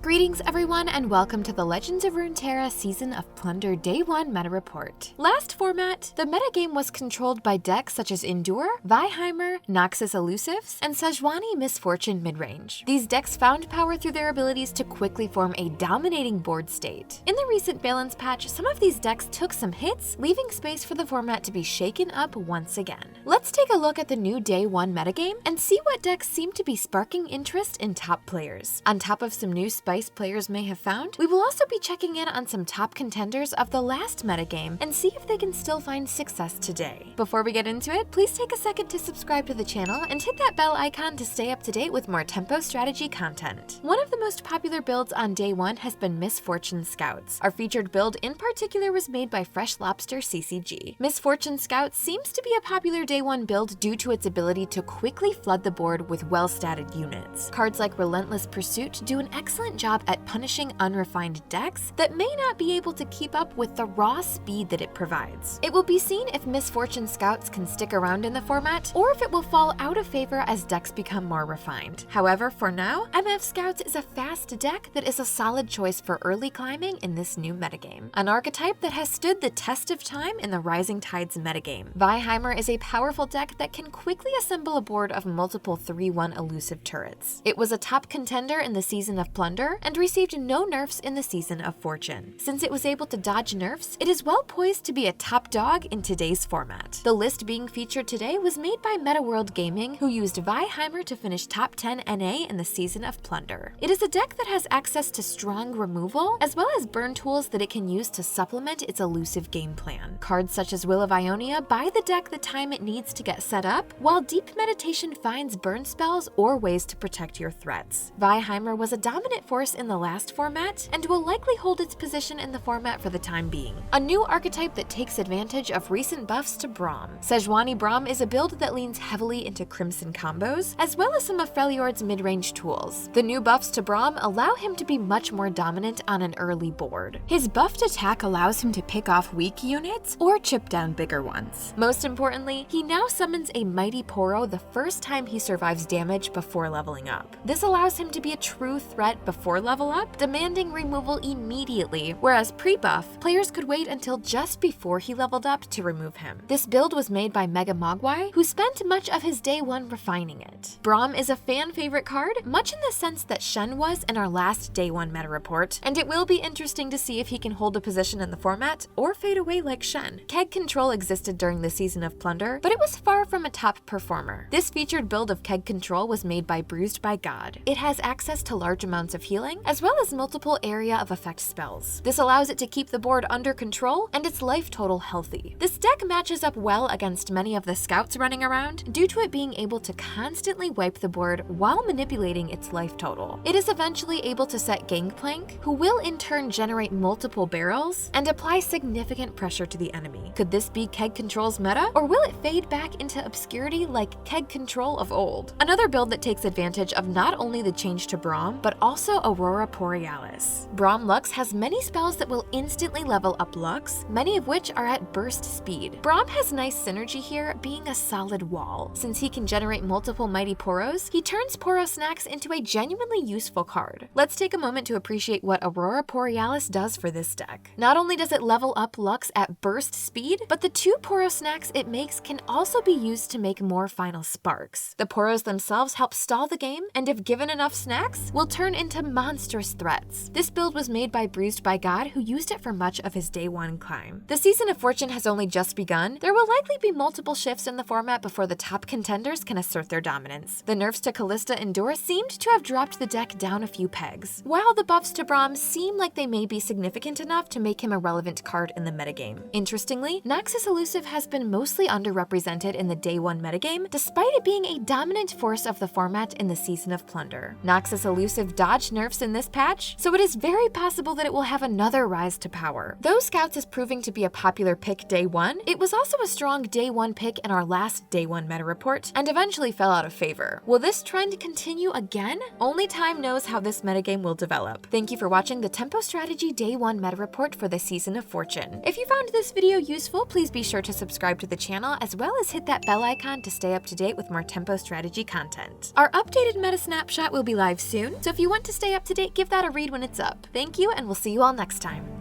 Greetings everyone and welcome to the Legends of Runeterra Season of Plunder Day 1 Meta Report. Last format, the metagame was controlled by decks such as Endure, Vi-Heimer, Noxus Elusives, and Sejuani Misfortune midrange. These decks found power through their abilities to quickly form a dominating board state. In the recent balance patch, some of these decks took some hits, leaving space for the format to be shaken up once again. Let's take a look at the new Day 1 metagame and see what decks seem to be sparking interest in top players. On top of some new spice players may have found, we will also be checking in on some top contenders of the last metagame and see if they can still find success today. Before we get into it, please take a second to subscribe to the channel and hit that bell icon to stay up to date with more tempo strategy content. One of the most popular builds on Day 1 has been Misfortune Scouts. Our featured build in particular was made by Fresh Lobster CCG. Misfortune Scouts seems to be a popular Day 1 build due to its ability to quickly flood the board with well-statted units. Cards like Relentless Pursuit do an excellent job at punishing unrefined decks that may not be able to keep up with the raw speed that it provides. It will be seen if Misfortune Scouts can stick around in the format, or if it will fall out of favor as decks become more refined. However, for now, MF Scouts is a fast deck that is a solid choice for early climbing in this new metagame. An archetype that has stood the test of time in the Rising Tides metagame. Vi-Heimer is a powerful deck that can quickly assemble a board of multiple 3/1 elusive turrets. It was a top contender in the Season of Plunder and received no nerfs in the Season of Fortune. Since it was able to dodge nerfs, it is well poised to be a top dog in today's format. The list being featured today was made by MetaWorld Gaming, who used Vi-Heimer to finish top 10 NA in the Season of Plunder. It is a deck that has access to strong removal, as well as burn tools that it can use to supplement its elusive game plan. Cards such as Will of Ionia buy the deck the time it needs to get set up, while Deep Meditation finds burn spells or ways to protect your threats. Vi-Heimer was a dominant force in the last format and will likely hold its position in the format for the time being. A new archetype that takes advantage of recent buffs to Braum. Sejuani-Braum is a build that leans heavily into Crimson combos, as well as some of Freljord's mid-range tools. The new buffs to Braum allow him to be much more dominant on an early board. His buffed attack allows him to pick off weak units or chip down bigger ones. Most importantly, he now summons a Mighty Poro the first time he survives damage before leveling up. This allows him to be a true threat before level up, demanding removal immediately, whereas pre-buff, players could wait until just before he leveled up to remove him. This build was made by Mega Mogwai, who spent much of his Day 1 refining it. Braum is a fan favorite card, much in the sense that Shen was in our last Day 1 meta report, and it will be interesting to see if he can hold a position in the format or fade away like Shen. Keg Control existed during the Season of Plunder, but it was far from a top performer. This featured build of Keg Control was made by Bruised by God. It has access to large amounts of healing, as well as multiple area of effect spells. This allows it to keep the board under control and its life total healthy. This deck matches up well against many of the scouts running around due to it being able to constantly wipe the board while manipulating its life total. It is eventually able to set Gangplank, who will in turn generate multiple barrels and apply significant pressure to the enemy. Could this be Keg Control's meta, or will it fade back into obscurity like Keg Control of old? Another build that takes advantage of not only the change to Braum, but also Aurora Borealis. Braum Lux has many spells that will instantly level up Lux, many of which are at burst speed. Braum has nice synergy here, being a solid wall. Since he can generate multiple Mighty Poros, he turns Poro Snacks into a genuinely useful card. Let's take a moment to appreciate what Aurora Borealis does for this deck. Not only does it level up Lux at burst speed, but the 2 Poro Snacks it makes can also be used to make more final sparks. The Poros themselves help stall the game, and if given enough snacks, will turn into monstrous threats. This build was made by Bruised by God, who used it for much of his Day 1 climb. The Season of Fortune has only just begun. There will likely be multiple shifts in the format before the top contenders can assert their dominance. The nerfs to Callista Endure seemed to have dropped the deck down a few pegs, while the buffs to Braum seem like they may be significant enough to make him a relevant card in the metagame. Interestingly, Noxus Elusive has been mostly underrepresented in the Day 1 metagame, despite it being a dominant force of the format in the Season of Plunder. Noxus Elusive dodge nerfs nerfs in this patch, so it is very possible that it will have another rise to power. Though Scouts is proving to be a popular pick day 1, it was also a strong day 1 pick in our last day 1 meta report, and eventually fell out of favor. Will this trend continue again? Only time knows how this metagame will develop. Thank you for watching the Tempo Strategy Day 1 meta report for the Season of Fortune. If you found this video useful, please be sure to subscribe to the channel, as well as hit that bell icon to stay up to date with more Tempo Strategy content. Our updated meta snapshot will be live soon, so if you want to stay up to date, give that a read when it's up. Thank you, and we'll see you all next time.